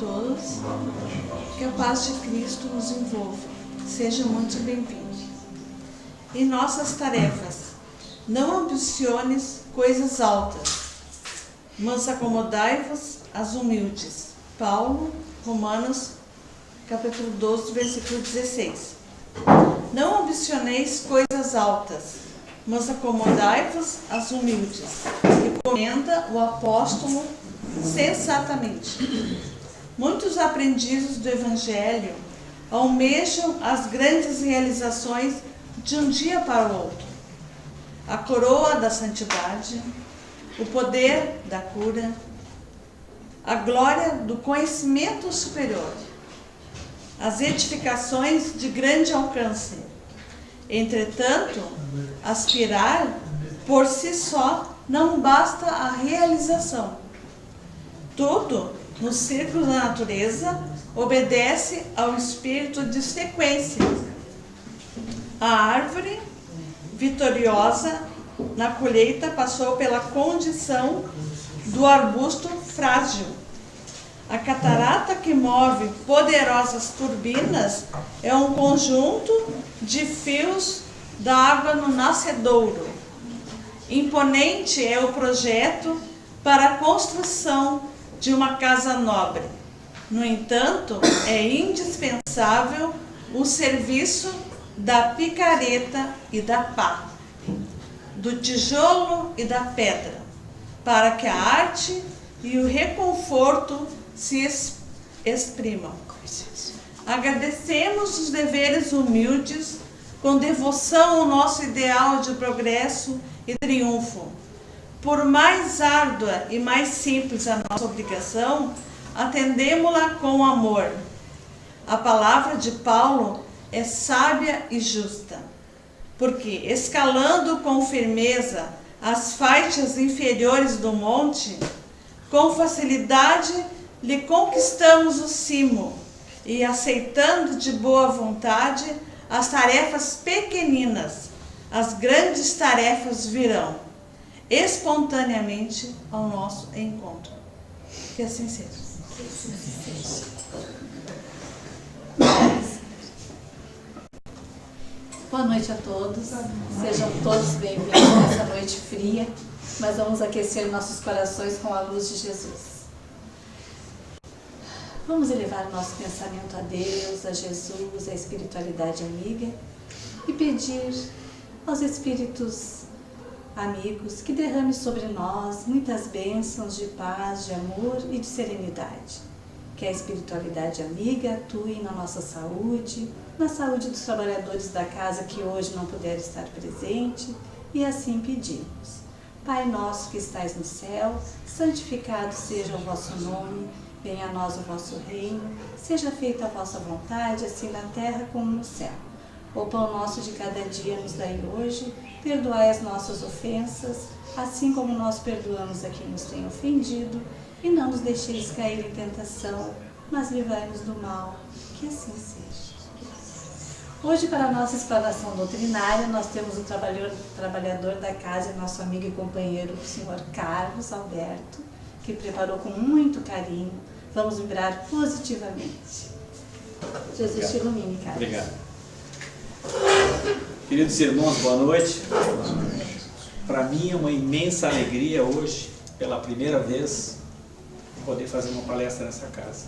todos. Que a paz de Cristo nos envolva. Sejam muito bem-vindos. Em nossas tarefas, não ambiciones coisas altas, mas acomodai-vos às humildes. Paulo, Romanos, capítulo 12, versículo 16. Não ambicioneis coisas altas, mas acomodai-vos às humildes. Recomenda o apóstolo sensatamente. Muitos aprendizes do Evangelho almejam as grandes realizações de um dia para o outro. A coroa da santidade, o poder da cura, a glória do conhecimento superior, as edificações de grande alcance. Entretanto, aspirar por si só não basta a realização. Tudo no círculo da natureza obedece ao espírito de sequência. A árvore vitoriosa na colheita passou pela condição do arbusto frágil. A catarata que move poderosas turbinas é um conjunto de fios da água no nascedouro. Imponente é o projeto para a construção de uma casa nobre. No entanto, é indispensável o serviço da picareta e da pá, do tijolo e da pedra, para que a arte e o reconforto se exprimam. Agradecemos os deveres humildes, com devoção ao nosso ideal de progresso e triunfo. Por mais árdua e mais simples a nossa obrigação, atendemo-la com amor. A palavra de Paulo é sábia e justa, porque, escalando com firmeza as faixas inferiores do monte, com facilidade lhe conquistamos o cimo, e aceitando de boa vontade as tarefas pequeninas, as grandes tarefas virão espontaneamente ao nosso encontro. Que assim seja. Boa noite a todos. Sejam todos bem-vindos nessa noite fria, mas vamos aquecer nossos corações com a luz de Jesus. Vamos elevar nosso pensamento a Deus, a Jesus, à espiritualidade amiga e pedir aos espíritos amigos que derrame sobre nós muitas bênçãos de paz, de amor e de serenidade. Que a espiritualidade amiga atue na nossa saúde, na saúde dos trabalhadores da casa que hoje não puderam estar presente, e assim pedimos. Pai nosso que estais no céu, santificado seja o vosso nome, venha a nós o vosso reino, seja feita a vossa vontade, assim na terra como no céu. O pão nosso de cada dia nos dai hoje, perdoai as nossas ofensas, assim como nós perdoamos a quem nos tem ofendido, e não nos deixeis cair em tentação, mas livrai-nos do mal, que assim seja. Hoje, para a nossa explanação doutrinária, nós temos o trabalhador da casa, nosso amigo e companheiro, o senhor Carlos Alberto, que preparou com muito carinho. Vamos vibrar positivamente. Jesus te ilumine, Carlos. Obrigado. Queridos irmãos, boa noite. Para mim é uma imensa alegria hoje, pela primeira vez, poder fazer uma palestra nessa casa.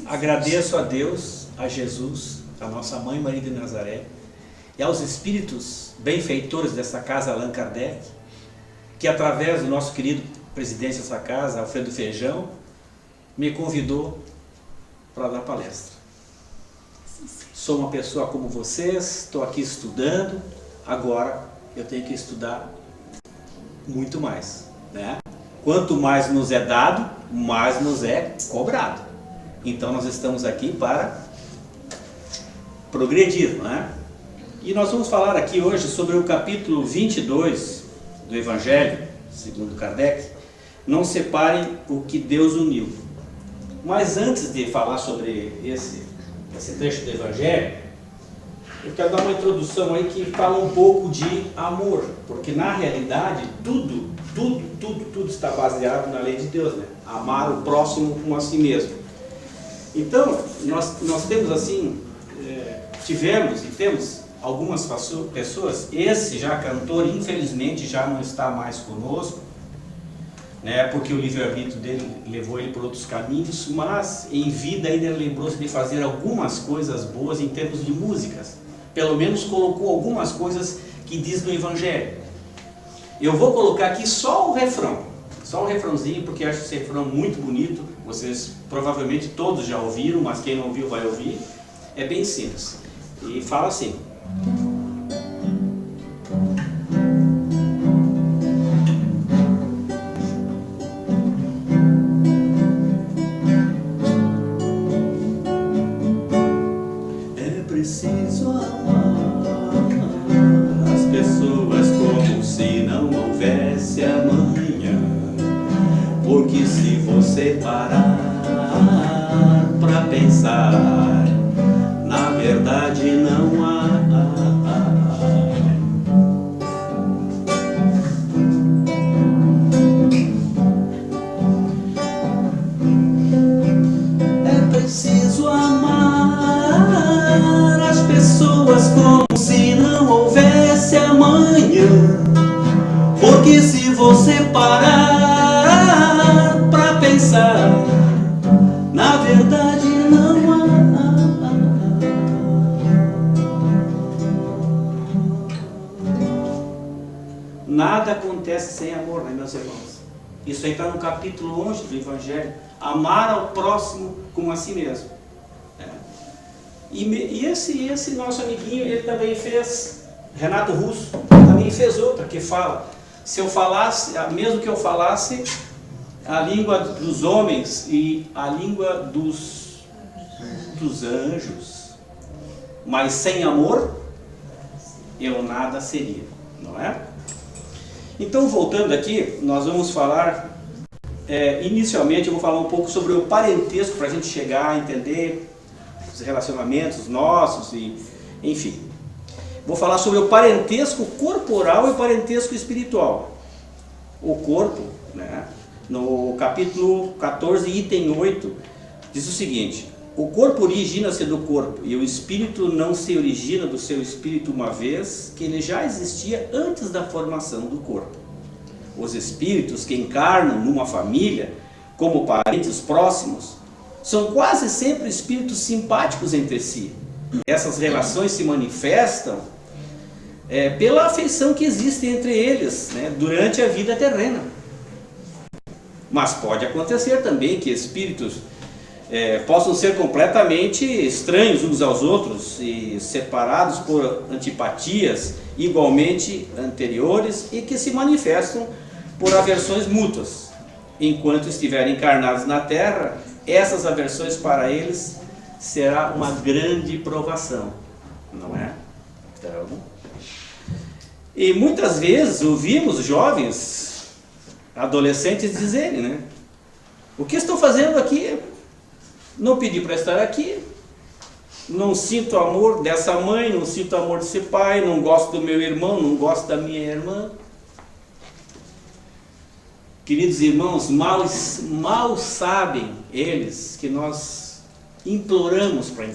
Agradeço a Deus, a Jesus, a nossa mãe Maria de Nazaré e aos espíritos benfeitores dessa casa, Allan Kardec, que através do nosso querido presidente dessa casa, Alfredo Feijão, me convidou para dar palestra. Sou uma pessoa como vocês, estou aqui estudando, agora eu tenho que estudar muito mais, né? Quanto mais nos é dado, mais nos é cobrado. Então nós estamos aqui para progredir, né? E nós vamos falar aqui hoje sobre o capítulo 22 do Evangelho, segundo Kardec. Não separem o que Deus uniu. Mas antes de falar sobre esse trecho do Evangelho, eu quero dar uma introdução aí que fala um pouco de amor, porque na realidade tudo está baseado na lei de Deus, né? Amar o próximo como a si mesmo. Então, nós temos assim, tivemos e temos algumas pessoas, esse já cantor, infelizmente, já não está mais conosco, né, porque o livre-arbítrio dele levou ele por outros caminhos, mas em vida ainda lembrou-se de fazer algumas coisas boas em termos de músicas. Pelo menos colocou algumas coisas que diz no Evangelho. Eu vou colocar aqui só o refrão, só um refrãozinho, porque acho esse refrão muito bonito. Vocês provavelmente todos já ouviram, mas quem não ouviu vai ouvir. É bem simples. E fala assim: é preciso amar as pessoas como se não houvesse amanhã, porque se você parar pra pensar, na verdade não há. É preciso amar as pessoas como se não houvesse amanhã, porque se você parar pra pensar, na verdade não há. Nada acontece sem amor, né, meus irmãos? Isso aí está no capítulo 11 do Evangelho. Amar ao próximo como a si mesmo. E esse nosso amiguinho, ele também fez, Renato Russo, também fez outra que fala: se eu falasse, mesmo que eu falasse a língua dos homens e a língua dos anjos, mas sem amor, eu nada seria, não é? Então, voltando aqui, nós vamos falar, inicialmente eu vou falar um pouco sobre o parentesco, para a gente chegar a entender os relacionamentos nossos, e enfim. Vou falar sobre o parentesco corporal e o parentesco espiritual. O corpo, né, no capítulo 14, item 8, diz o seguinte: o corpo origina-se do corpo, e o espírito não se origina do seu espírito, uma vez que ele já existia antes da formação do corpo. Os espíritos que encarnam numa família, como parentes próximos, são quase sempre espíritos simpáticos entre si. Essas relações se manifestam pela afeição que existe entre eles, né, durante a vida terrena. Mas pode acontecer também que espíritos possam ser completamente estranhos uns aos outros e separados por antipatias igualmente anteriores e que se manifestam por aversões mútuas. Enquanto estiverem encarnados na Terra, essas aversões para eles será uma grande provação, não é? Então, e muitas vezes ouvimos jovens, adolescentes dizerem, né: o que estou fazendo aqui? Não pedi para estar aqui, não sinto amor dessa mãe, não sinto amor desse pai, não gosto do meu irmão, não gosto da minha irmã. Queridos irmãos, mal sabem eles que nós imploramos para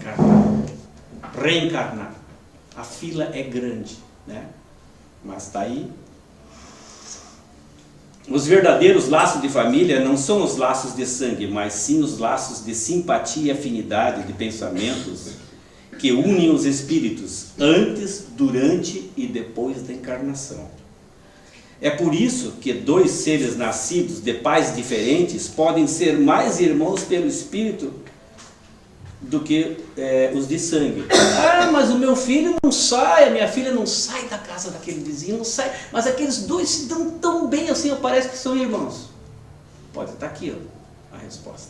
reencarnar. A fila é grande, né? Mas está aí. Os verdadeiros laços de família não são os laços de sangue, mas sim os laços de simpatia e afinidade de pensamentos que unem os espíritos antes, durante e depois da encarnação. É por isso que dois seres nascidos de pais diferentes podem ser mais irmãos pelo espírito do que os de sangue. Ah, mas o meu filho não sai, a minha filha não sai da casa daquele vizinho, não sai, mas aqueles dois se dão tão bem assim, parece que são irmãos. Pode estar aqui, ó, a resposta.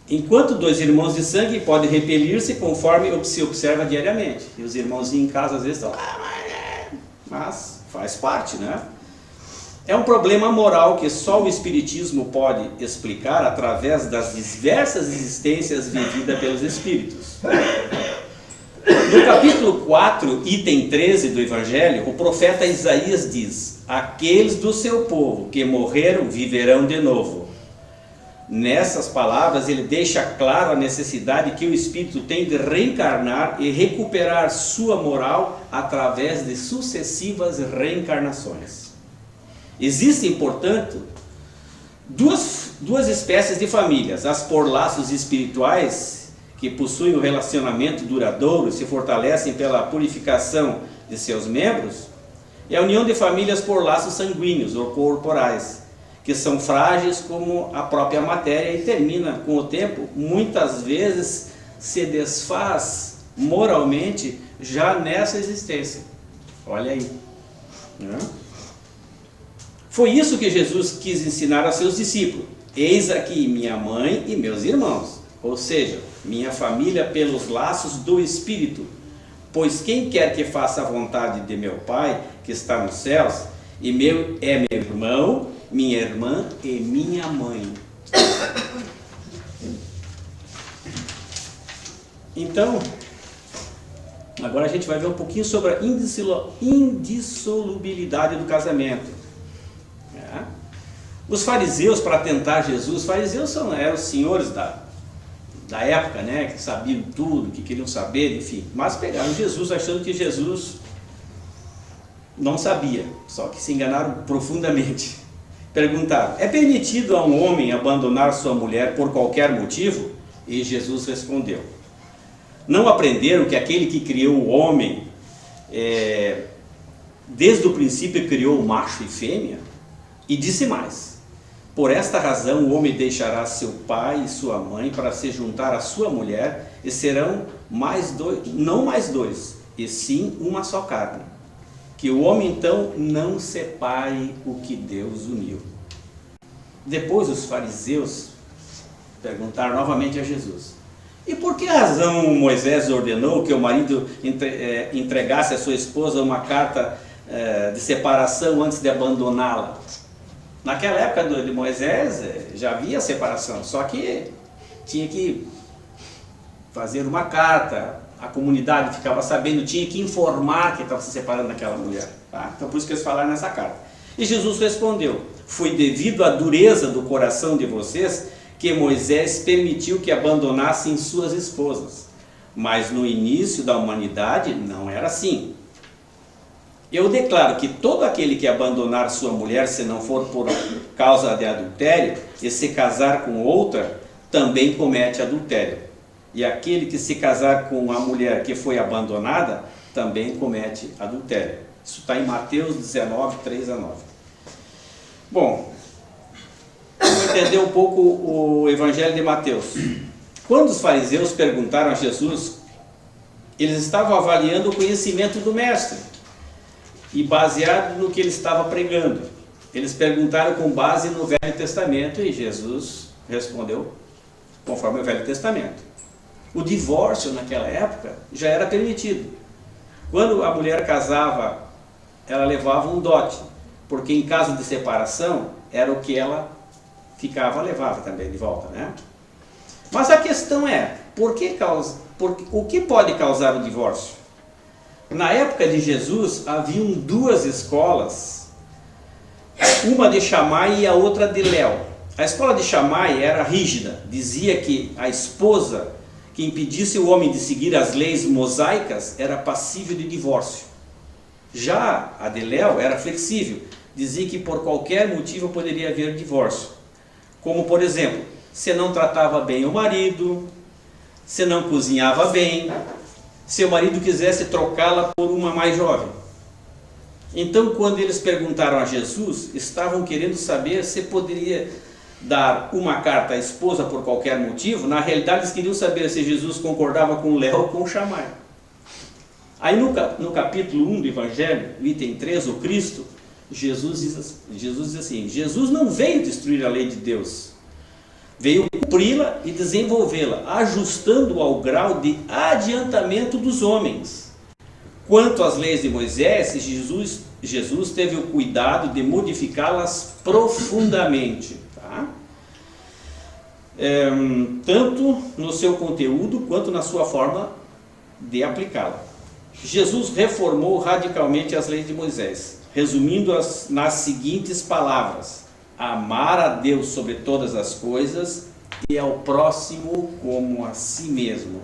Enquanto dois irmãos de sangue podem repelir-se conforme se observa diariamente. E os irmãozinhos em casa às vezes estão, mas faz parte, né? É um problema moral que só o Espiritismo pode explicar através das diversas existências vividas pelos Espíritos. No capítulo 4, item 13 do Evangelho, o profeta Isaías diz: aqueles do seu povo que morreram viverão de novo. Nessas palavras, ele deixa claro a necessidade que o espírito tem de reencarnar e recuperar sua moral através de sucessivas reencarnações. Existem, portanto, duas espécies de famílias: as por laços espirituais, que possuem um relacionamento duradouro e se fortalecem pela purificação de seus membros, e a união de famílias por laços sanguíneos ou corporais, que são frágeis como a própria matéria e termina com o tempo, muitas vezes se desfaz moralmente já nessa existência. Olha aí, né? Foi isso que Jesus quis ensinar a seus discípulos: eis aqui minha mãe e meus irmãos, ou seja, minha família pelos laços do Espírito. Pois quem quer que faça a vontade de meu Pai, que está nos céus, é meu irmão, minha irmã e minha mãe. Então, agora a gente vai ver um pouquinho sobre a indissolubilidade do casamento. Os fariseus, para tentar Jesus, os fariseus eram os senhores da época, né, que sabiam tudo, que queriam saber, enfim, mas pegaram Jesus achando que Jesus não sabia, só que se enganaram profundamente. Perguntaram: é permitido a um homem abandonar sua mulher por qualquer motivo? E Jesus respondeu: não aprenderam que aquele que criou o homem, desde o princípio criou macho e fêmea? E disse mais: por esta razão o homem deixará seu pai e sua mãe para se juntar à sua mulher, e serão não mais dois, e sim uma só carne. Que o homem então não separe o que Deus uniu. Depois os fariseus perguntaram novamente a Jesus: e por que razão Moisés ordenou que o marido entregasse a sua esposa uma carta de separação antes de abandoná-la? Naquela época de Moisés já havia separação, só que tinha que fazer uma carta, a comunidade ficava sabendo, tinha que informar que estava se separando daquela mulher, tá? Então por isso que eles falaram nessa carta. E Jesus respondeu: foi devido à dureza do coração de vocês que Moisés permitiu que abandonassem suas esposas, mas no início da humanidade não era assim. Eu declaro que todo aquele que abandonar sua mulher, se não for por causa de adultério, e se casar com outra, também comete adultério. E aquele que se casar com a mulher que foi abandonada, também comete adultério. Isso está em Mateus 19, 3 a 9. Bom, vamos entender um pouco o Evangelho de Mateus. Quando os fariseus perguntaram a Jesus, eles estavam avaliando o conhecimento do Mestre, e baseado no que ele estava pregando. Eles perguntaram com base no Velho Testamento, e Jesus respondeu conforme o Velho Testamento. O divórcio naquela época já era permitido. Quando a mulher casava, ela levava um dote, porque em caso de separação, era o que ela levava também de volta, né? Mas a questão é, o que pode causar o divórcio? Na época de Jesus, haviam duas escolas, uma de Shammai e a outra de Léu. A escola de Shammai era rígida, dizia que a esposa que impedisse o homem de seguir as leis mosaicas era passível de divórcio. Já a de Léu era flexível, dizia que por qualquer motivo poderia haver divórcio. Como, por exemplo, se não tratava bem o marido, se não cozinhava bem, se o marido quisesse trocá-la por uma mais jovem. Então, quando eles perguntaram a Jesus, estavam querendo saber se poderia dar uma carta à esposa por qualquer motivo. Na realidade, eles queriam saber se Jesus concordava com Léu ou com Shammai. Aí no capítulo 1 do Evangelho, no item 3, o Cristo, Jesus diz assim: Jesus não veio destruir a lei de Deus, veio cumpri-la e desenvolvê-la, ajustando ao grau de adiantamento dos homens. Quanto às leis de Moisés, Jesus teve o cuidado de modificá-las profundamente, tá? Tanto no seu conteúdo quanto na sua forma de aplicá-la. Jesus reformou radicalmente as leis de Moisés, resumindo-as nas seguintes palavras: amar a Deus sobre todas as coisas e ao próximo como a si mesmo.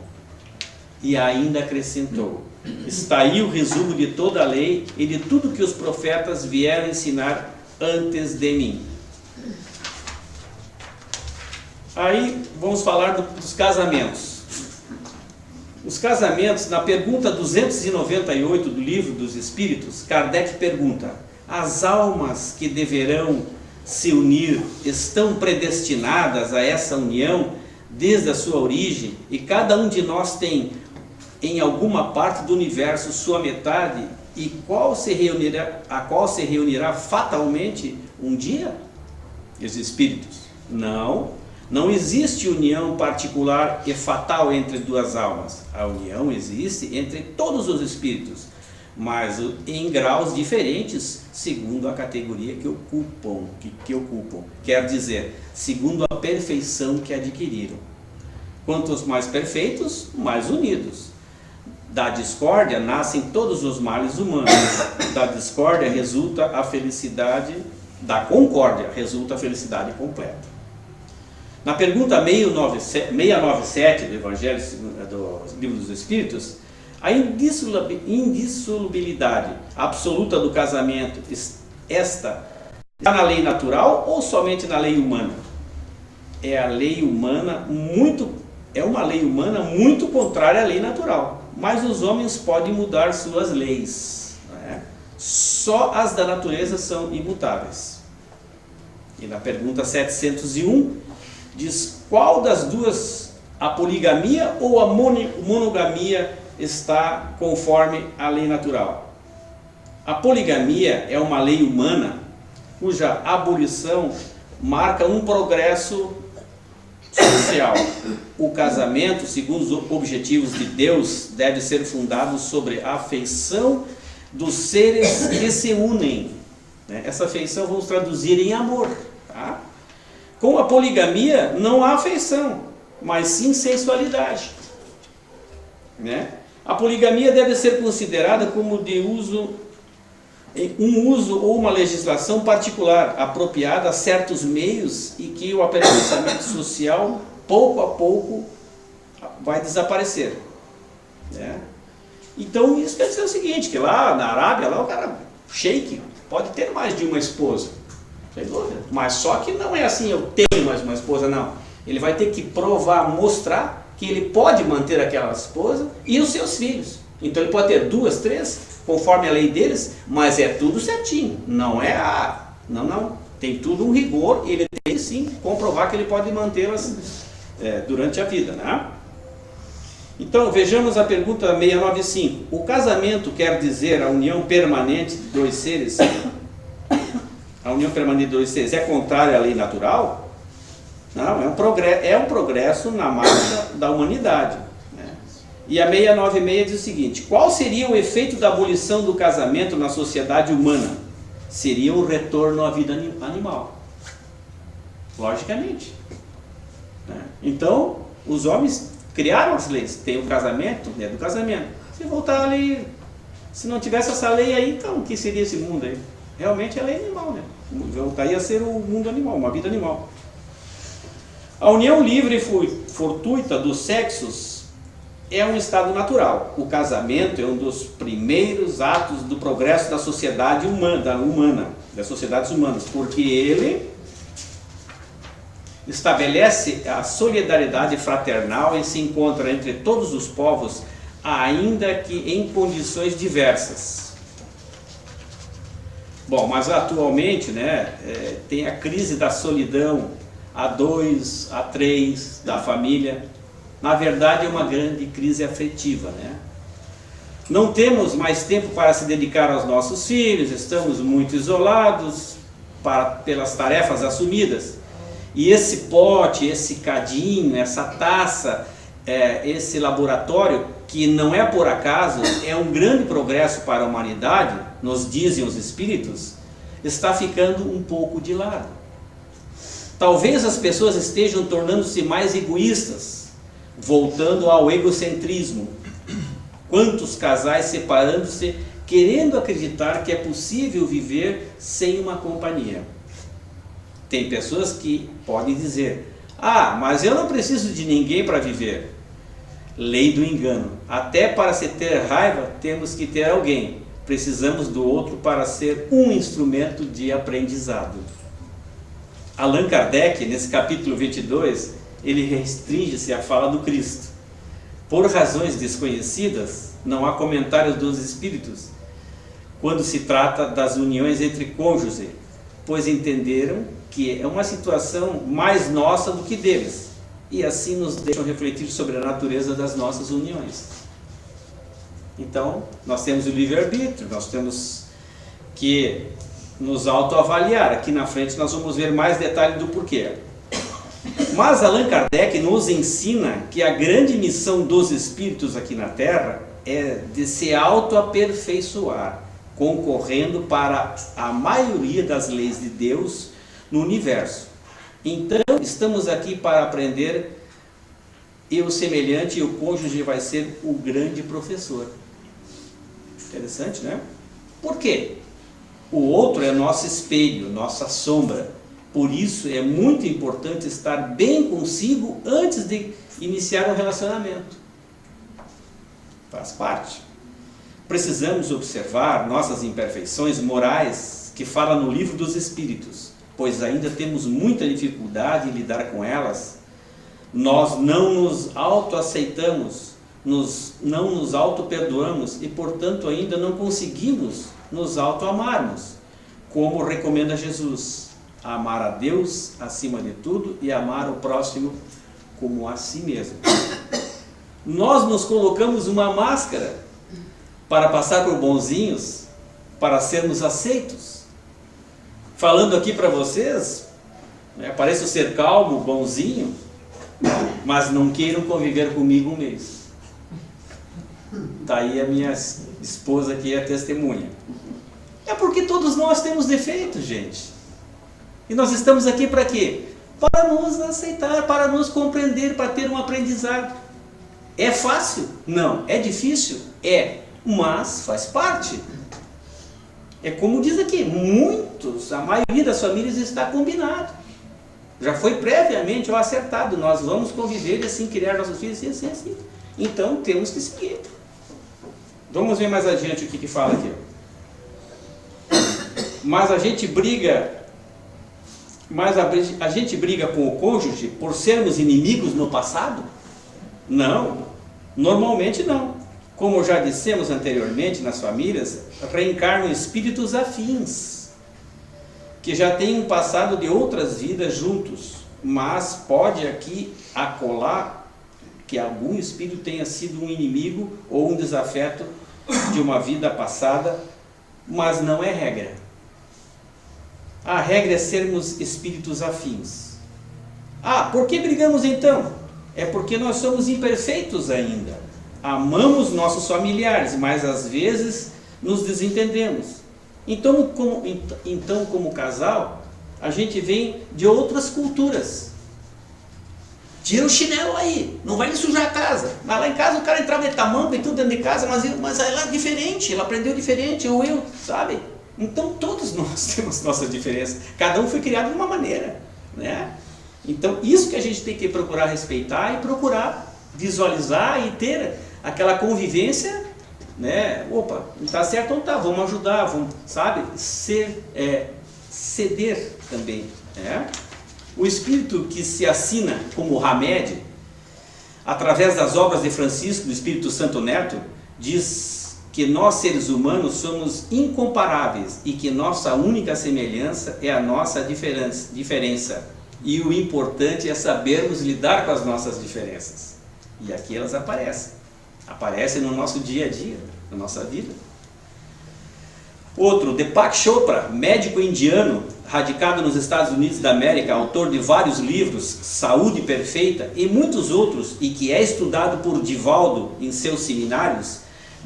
E ainda acrescentou: está aí o resumo de toda a lei e de tudo que os profetas vieram ensinar antes de mim. Aí vamos falar dos casamentos. Os casamentos, na pergunta 298 do Livro dos Espíritos, Kardec pergunta: as almas que deverão se unir estão predestinadas a essa união desde a sua origem, e cada um de nós tem em alguma parte do universo sua metade, e a qual se reunirá fatalmente um dia? E os espíritos: não existe união particular e fatal entre duas almas. A união existe entre todos os espíritos, mas em graus diferentes, segundo a categoria que ocupam. Quer dizer, segundo a perfeição que adquiriram. Quantos mais perfeitos, mais unidos. Da discórdia nascem todos os males humanos. Da discórdia resulta a felicidade, da concórdia resulta a felicidade completa. Na pergunta 697 do Evangelho do Livro dos Espíritos, a indissolubilidade absoluta do casamento, esta está na lei natural ou somente na lei humana? É uma lei humana muito contrária à lei natural. Mas os homens podem mudar suas leis, né? Só as da natureza são imutáveis. E na pergunta 701, diz: qual das duas, a poligamia ou a monogamia, está conforme a lei natural? A poligamia é uma lei humana cuja abolição marca um progresso social. O casamento, segundo os objetivos de Deus, deve ser fundado sobre a afeição dos seres que se unem. Essa afeição vamos traduzir em amor. Tá? Com a poligamia não há afeição, mas sim sensualidade. A poligamia deve ser considerada como de um uso ou uma legislação particular, apropriada a certos meios, e que o aperfeiçoamento social, pouco a pouco, vai desaparecer. Então isso quer dizer o seguinte, que lá na Arábia, lá o cara, sheik, pode ter mais de uma esposa, sem dúvida, mas só que não é assim, eu tenho mais uma esposa, não. Ele vai ter que provar, mostrar que ele pode manter aquela esposa e os seus filhos. Então ele pode ter 2, 3, conforme a lei deles, mas é tudo certinho, não é não, tem tudo um rigor, e ele tem sim comprovar que ele pode mantê-las durante a vida, né? Então vejamos a pergunta 695. O casamento quer dizer a união permanente de dois seres? A união permanente de dois seres é contrária à lei natural? Não, é um progresso na marcha da humanidade. E a 696 diz o seguinte: qual seria o efeito da abolição do casamento na sociedade humana? Seria o retorno à vida animal. Logicamente. Então, os homens criaram as leis. Tem o casamento, é do casamento. Se voltar ali, se não tivesse essa lei aí, então, o que seria esse mundo aí? Realmente é lei animal, né? Voltaria a ser o mundo animal, uma vida animal. A união livre e fortuita dos sexos é um estado natural. O casamento é um dos primeiros atos do progresso da sociedade humana, das sociedades humanas, porque ele estabelece a solidariedade fraternal e se encontra entre todos os povos, ainda que em condições diversas. Bom, mas atualmente, tem a crise da solidão, A2, A3, da família. Na verdade é uma grande crise afetiva, Não temos mais tempo para se dedicar aos nossos filhos, estamos muito isolados pelas tarefas assumidas. E esse pote, esse cadinho, essa taça, esse laboratório, que não é por acaso, é um grande progresso para a humanidade, nos dizem os espíritos, está ficando um pouco de lado. Talvez as pessoas estejam tornando-se mais egoístas, voltando ao egocentrismo. Quantos casais separando-se, querendo acreditar que é possível viver sem uma companhia. Tem pessoas que podem dizer: ah, mas eu não preciso de ninguém para viver. Lei do engano. Até para se ter raiva, temos que ter alguém. Precisamos do outro para ser um instrumento de aprendizado. Allan Kardec, nesse capítulo 22, ele restringe-se à fala do Cristo. Por razões desconhecidas, não há comentários dos espíritos quando se trata das uniões entre cônjuges, pois entenderam que é uma situação mais nossa do que deles, e assim nos deixam refletir sobre a natureza das nossas uniões. Então, nós temos o livre-arbítrio, nós temos que nos autoavaliar. Aqui na frente nós vamos ver mais detalhe do porquê. Mas Allan Kardec nos ensina que a grande missão dos espíritos aqui na Terra é de se autoaperfeiçoar, concorrendo para a maioria das leis de Deus no universo. Então, estamos aqui para aprender, e o semelhante e o cônjuge vai ser o grande professor. Interessante, né? Por quê? O outro é nosso espelho, nossa sombra. Por isso é muito importante estar bem consigo antes de iniciar um relacionamento. Faz parte. Precisamos observar nossas imperfeições morais que fala no Livro dos Espíritos, pois ainda temos muita dificuldade em lidar com elas. Nós não nos autoaceitamos, não nos auto-perdoamos e, portanto, ainda não conseguimos nos auto-amarmos, como recomenda Jesus: amar a Deus acima de tudo e amar o próximo como a si mesmo. Nós nos colocamos uma máscara para passar por bonzinhos, para sermos aceitos. Falando aqui para vocês, pareço ser calmo, bonzinho, mas não queiram conviver comigo um mês. Daí a minha esposa aqui é testemunha. É porque todos nós temos defeitos, gente. E nós estamos aqui para quê? Para nos aceitar, para nos compreender, para ter um aprendizado. É fácil? Não. É difícil? É. Mas faz parte. É como diz aqui, a maioria das famílias está combinado. Já foi previamente acertado. Nós vamos conviver e assim criar nossos filhos, assim. Então temos que seguir. Vamos ver mais adiante o que fala aqui. Mas a gente briga com o cônjuge por sermos inimigos no passado? Não, normalmente não. Como já dissemos anteriormente, nas famílias reencarnam espíritos afins, que já têm um passado de outras vidas juntos, mas pode aqui acolá que algum espírito tenha sido um inimigo ou um desafeto de uma vida passada, mas não é regra. A regra é sermos espíritos afins. Ah, por que brigamos então? É porque nós somos imperfeitos ainda. Amamos nossos familiares, mas às vezes nos desentendemos. Então, como casal, a gente vem de outras culturas. Tira o chinelo aí, não vai lhe sujar a casa. Mas lá em casa o cara entrava de tamanco e tudo dentro de casa, mas ela é diferente, ela aprendeu diferente, ou eu, sabe? Então todos nós temos nossas diferenças. Cada um foi criado de uma maneira, né? Então isso que a gente tem que procurar respeitar e procurar visualizar e ter aquela convivência, né? Opa, não está certo, não está, vamos ajudar, vamos, sabe? Ceder também, né? O espírito que se assina como Hamed, através das obras de Francisco, do Espírito Santo Neto, diz que nós seres humanos somos incomparáveis e que nossa única semelhança é a nossa diferença. E o importante é sabermos lidar com as nossas diferenças. E aqui elas aparecem no nosso dia a dia, na nossa vida. Outro, Deepak Chopra, médico indiano, radicado nos Estados Unidos da América, autor de vários livros, Saúde Perfeita e muitos outros, e que é estudado por Divaldo em seus seminários,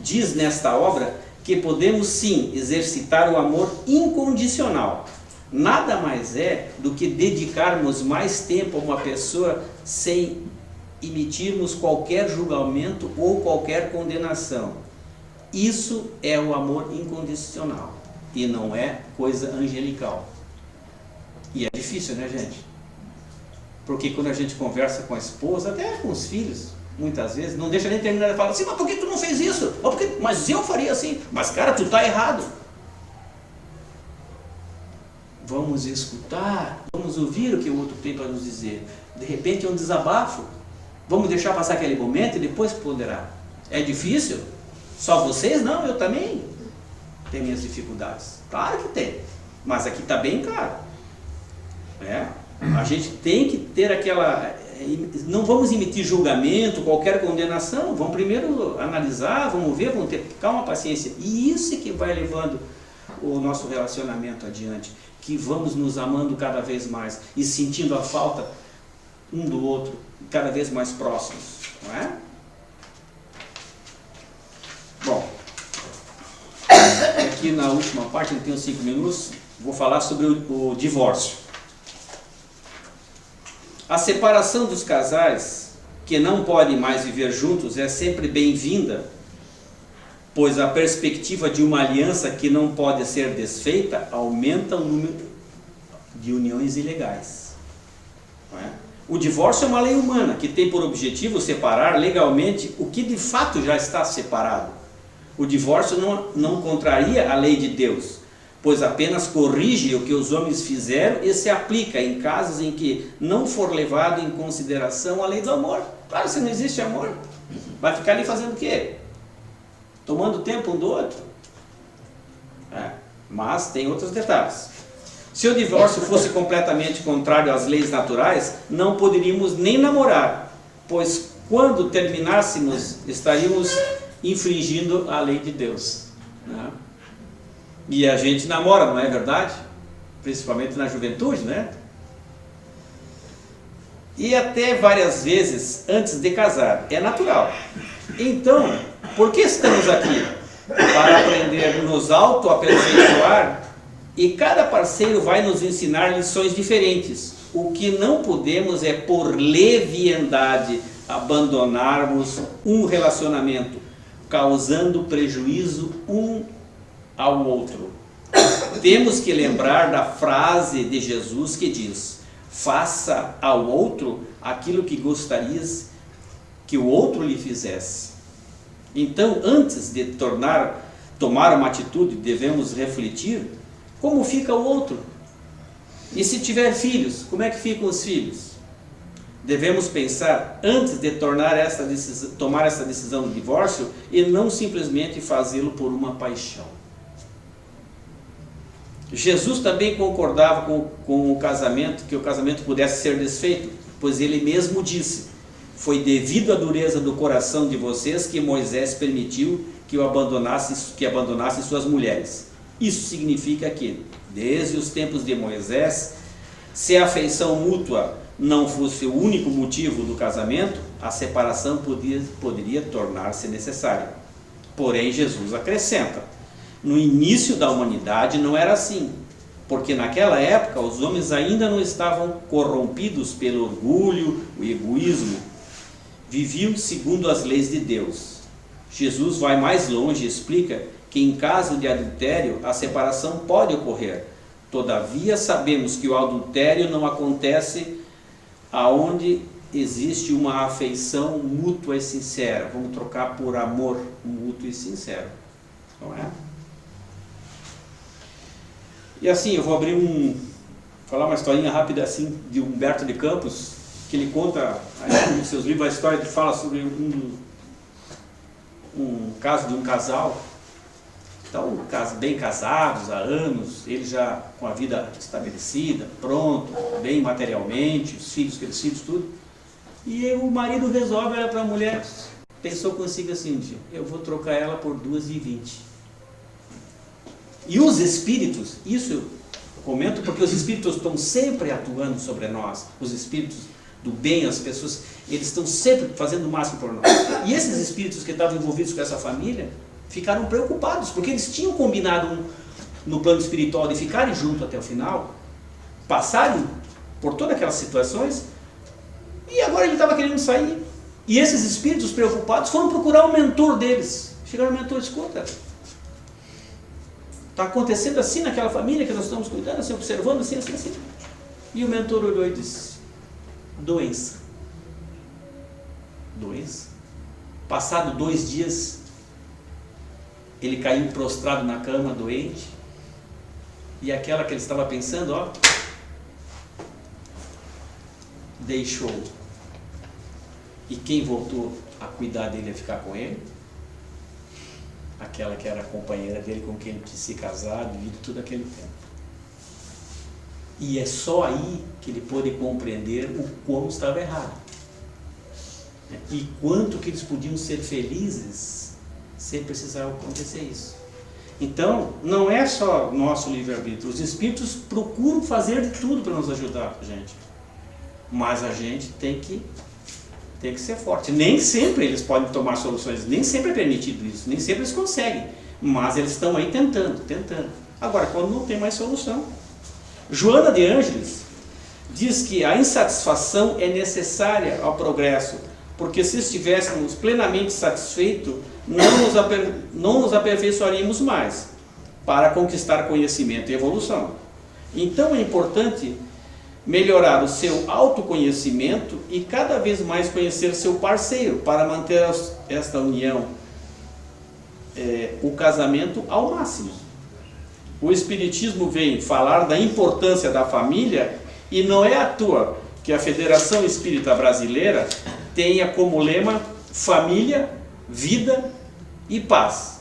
diz nesta obra que podemos sim exercitar o amor incondicional. Nada mais é do que dedicarmos mais tempo a uma pessoa sem emitirmos qualquer julgamento ou qualquer condenação. Isso é o amor incondicional e não é coisa angelical. E é difícil, né, gente? Porque quando a gente conversa com a esposa, até com os filhos, muitas vezes, não deixa nem terminar de falar assim, mas por que tu não fez isso? Ou mas eu faria assim. Mas cara, tu está errado. Vamos escutar, vamos ouvir o que o outro tem para nos dizer. De repente é um desabafo. Vamos deixar passar aquele momento e depois ponderar. É difícil? Só vocês? Não, eu também tenho minhas dificuldades. Claro que tem. Mas aqui está bem claro. A gente tem que ter aquela... Não vamos emitir julgamento, qualquer condenação. Vamos primeiro analisar, vamos ver, vamos ter calma, paciência. E isso é que vai levando o nosso relacionamento adiante. Que vamos nos amando cada vez mais e sentindo a falta um do outro, cada vez mais próximos, não é? Bom, aqui na última parte, eu tenho 5 minutos, vou falar sobre o divórcio. A separação dos casais que não podem mais viver juntos é sempre bem-vinda, pois a perspectiva de uma aliança que não pode ser desfeita aumenta o número de uniões ilegais. Não é? O divórcio é uma lei humana que tem por objetivo separar legalmente o que de fato já está separado. O divórcio não contraria a lei de Deus, pois apenas corrige o que os homens fizeram e se aplica em casos em que não for levado em consideração a lei do amor. Claro, se não existe amor, vai ficar ali fazendo o quê? Tomando tempo um do outro. Mas tem outros detalhes. Se o divórcio fosse completamente contrário às leis naturais, não poderíamos nem namorar, pois quando terminássemos, estaríamos infringindo a lei de Deus. Né? E a gente namora, não é verdade? Principalmente na juventude, né? E até várias vezes antes de casar. É natural. Então, por que estamos aqui? Para aprender nos auto-aperfeiçoar, e cada parceiro vai nos ensinar lições diferentes. O que não podemos é, por leviandade, abandonarmos um relacionamento, causando prejuízo um ao outro. Temos que lembrar da frase de Jesus que diz: faça ao outro aquilo que gostarias que o outro lhe fizesse. Então, antes de tomar uma atitude, devemos refletir como fica o outro. E se tiver filhos, como é que ficam os filhos? Devemos pensar antes de tomar essa decisão do divórcio e não simplesmente fazê-lo por uma paixão. Jesus também concordava com o casamento, que o casamento pudesse ser desfeito, pois ele mesmo disse: foi devido à dureza do coração de vocês que Moisés permitiu que abandonasse suas mulheres. Isso significa que, desde os tempos de Moisés, se a afeição mútua não fosse o único motivo do casamento, a separação poderia tornar-se necessária. Porém, Jesus acrescenta: no início da humanidade não era assim, porque naquela época os homens ainda não estavam corrompidos pelo orgulho, o egoísmo, viviam segundo as leis de Deus. Jesus vai mais longe e explica que em caso de adultério a separação pode ocorrer. Todavia sabemos que o adultério não acontece aonde existe uma afeição mútua e sincera. Vamos trocar por amor mútuo e sincero, não é? E assim, eu vou falar uma historinha rápida assim de Humberto de Campos, que ele conta em seus livros a história que fala sobre um caso de um casal. Então, bem casados há anos, ele já com a vida estabelecida, pronto, bem materialmente, os filhos, tudo. E o marido resolve olhar para a mulher, pensou consigo assim: eu vou trocar ela por 2,20. E os espíritos, isso eu comento porque os espíritos estão sempre atuando sobre nós, os espíritos do bem, as pessoas, eles estão sempre fazendo o máximo por nós. E esses espíritos que estavam envolvidos com essa família ficaram preocupados, porque eles tinham combinado no plano espiritual de ficarem juntos até o final, passarem por todas aquelas situações, e agora ele estava querendo sair. E esses espíritos preocupados foram procurar o mentor deles. Chegaram ao mentor: escuta, está acontecendo assim naquela família que nós estamos cuidando, assim, observando, assim. E o mentor olhou e disse: doença. Doença? Passado 2 dias, ele caiu prostrado na cama, doente, e aquela que ele estava pensando, ó, deixou. E quem voltou a cuidar dele, a ficar com ele? Aquela que era a companheira dele, com quem ele tinha se casado, vivido todo aquele tempo. E é só aí que ele pôde compreender o quão estava errado. E quanto que eles podiam ser felizes sem precisar acontecer isso. Então, não é só nosso livre-arbítrio. Os Espíritos procuram fazer de tudo para nos ajudar, gente. Mas a gente tem que ser forte. Nem sempre eles podem tomar soluções, nem sempre é permitido isso, nem sempre eles conseguem. Mas eles estão aí tentando. Agora, quando não tem mais solução. Joana de Ângeles diz que a insatisfação é necessária ao progresso, porque se estivéssemos plenamente satisfeitos, não nos aperfeiçoaríamos mais para conquistar conhecimento e evolução. Então é importante melhorar o seu autoconhecimento e cada vez mais conhecer seu parceiro para manter esta união, o casamento ao máximo. O Espiritismo vem falar da importância da família e não é à toa que a Federação Espírita Brasileira tenha como lema família, vida e paz.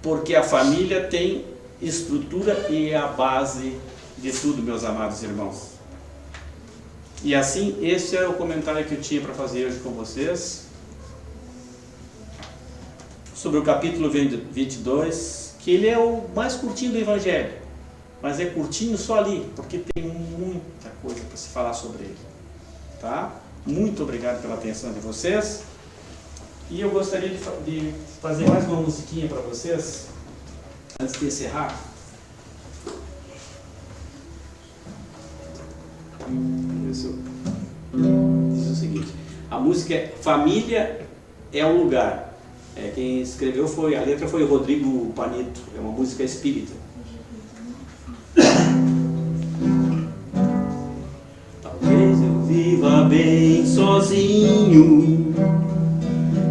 Porque a família tem estrutura e é a base de tudo, meus amados irmãos. E assim, esse é o comentário que eu tinha para fazer hoje com vocês sobre o capítulo 22, que ele é o mais curtinho do Evangelho, mas é curtinho só ali, porque tem muita coisa para se falar sobre ele, tá? Muito obrigado pela atenção de vocês, e eu gostaria de fazer mais uma musiquinha para vocês, antes de encerrar. Diz o seguinte: a música é Família é o Lugar. Quem escreveu a letra foi o Rodrigo Panito, é uma música espírita. Talvez eu viva bem sozinho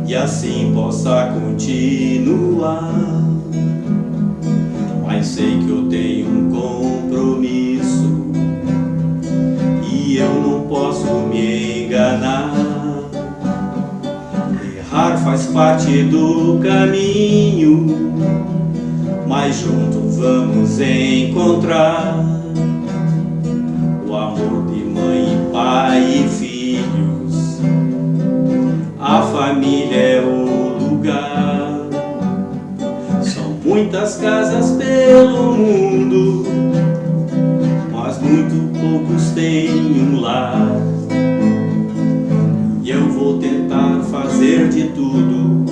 e assim possa continuar, mas sei que eu tenho um compromisso e eu não posso me enganar. Errar faz parte do caminho, mas juntos vamos encontrar o amor de mãe, pai e filhos. A família é o lugar. São muitas casas pelo mundo, mas muito poucos têm um lar. E eu vou tentar fazer de tudo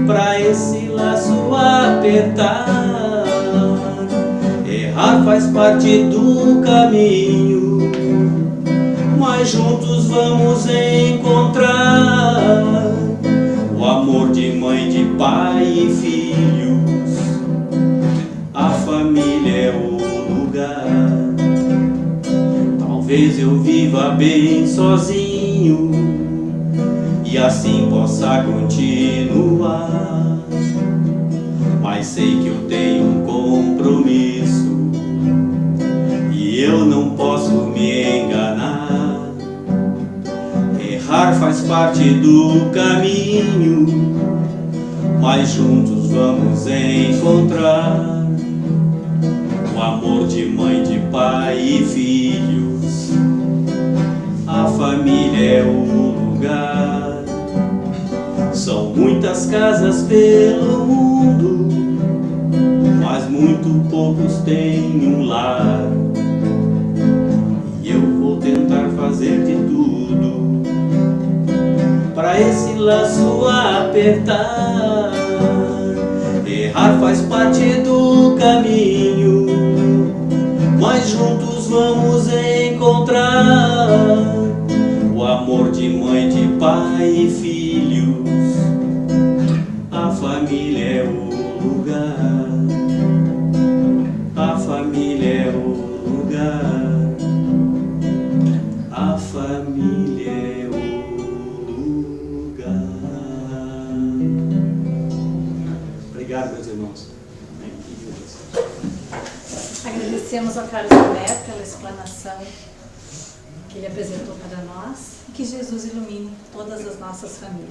pra esse laço apertar. Errar faz parte do caminho, mas juntos vamos encontrar o amor de mãe, de pai e filhos. A família é o lugar. Talvez eu viva bem sozinho e assim possa continuar, mas sei que eu tenho um compromisso e eu não posso me enganar. Errar faz parte do caminho, mas juntos vamos encontrar o amor de mãe, de pai e filhos. A família é o lugar. São muitas casas pelo mundo, mas muito poucos têm um lar. E eu vou tentar fazer de tudo pra esse laço apertar. Errar faz parte do caminho, mas juntos vamos encontrar o amor de mãe, de pai e filhos. A família é o lugar. A família é o lugar. Agradecemos ao Carlos Alberto pela explanação que ele apresentou para nós e que Jesus ilumine todas as nossas famílias.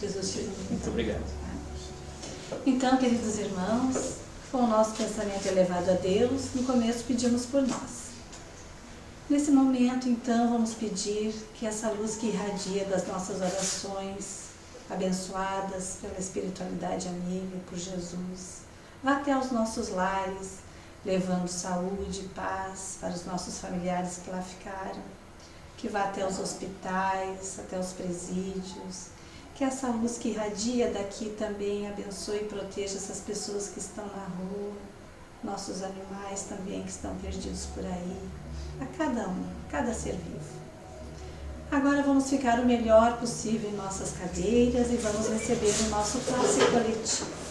Jesus te ilumine. Muito obrigado. Então, queridos irmãos, com o nosso pensamento elevado a Deus, no começo pedimos por nós. Nesse momento, então, vamos pedir que essa luz que irradia das nossas orações, abençoadas pela espiritualidade amiga, por Jesus, vá até os nossos lares, levando saúde e paz para os nossos familiares que lá ficaram, que vá até os hospitais, até os presídios, que essa luz que irradia daqui também abençoe e proteja essas pessoas que estão na rua, nossos animais também que estão perdidos por aí, a cada um, cada ser vivo. Agora vamos ficar o melhor possível em nossas cadeiras e vamos receber o nosso passe coletivo.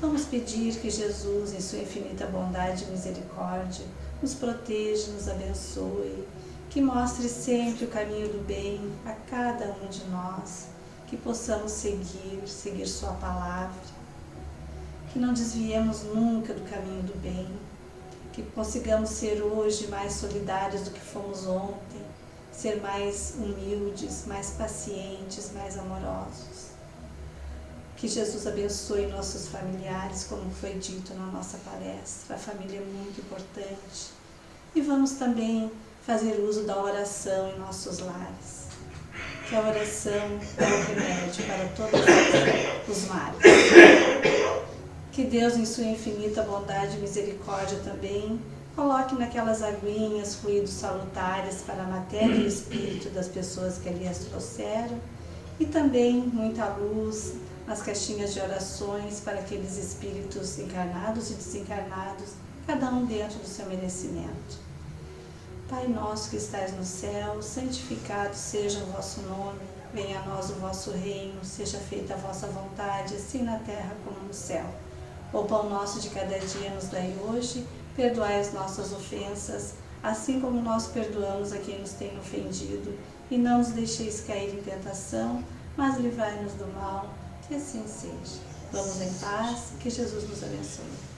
Vamos pedir que Jesus, em sua infinita bondade e misericórdia, nos proteja, nos abençoe, que mostre sempre o caminho do bem a cada um de nós, que possamos seguir sua palavra, que não desviemos nunca do caminho do bem, que consigamos ser hoje mais solidários do que fomos ontem, ser mais humildes, mais pacientes, mais amorosos. Que Jesus abençoe nossos familiares, como foi dito na nossa palestra. A família é muito importante. E vamos também fazer uso da oração em nossos lares. Que a oração é o remédio para todos os males. Que Deus, em sua infinita bondade e misericórdia também, coloque naquelas aguinhas fluidos salutares para a matéria e o espírito das pessoas que ali as trouxeram, e também muita luz nas caixinhas de orações para aqueles espíritos encarnados e desencarnados, cada um dentro do seu merecimento. Pai nosso que estais no céu, santificado seja o vosso nome, venha a nós o vosso reino, seja feita a vossa vontade, assim na terra como no céu. O pão nosso de cada dia nos dai hoje, perdoai as nossas ofensas, assim como nós perdoamos a quem nos tem ofendido, e não nos deixeis cair em tentação, mas livrai-nos do mal, que assim seja. Vamos em paz, que Jesus nos abençoe.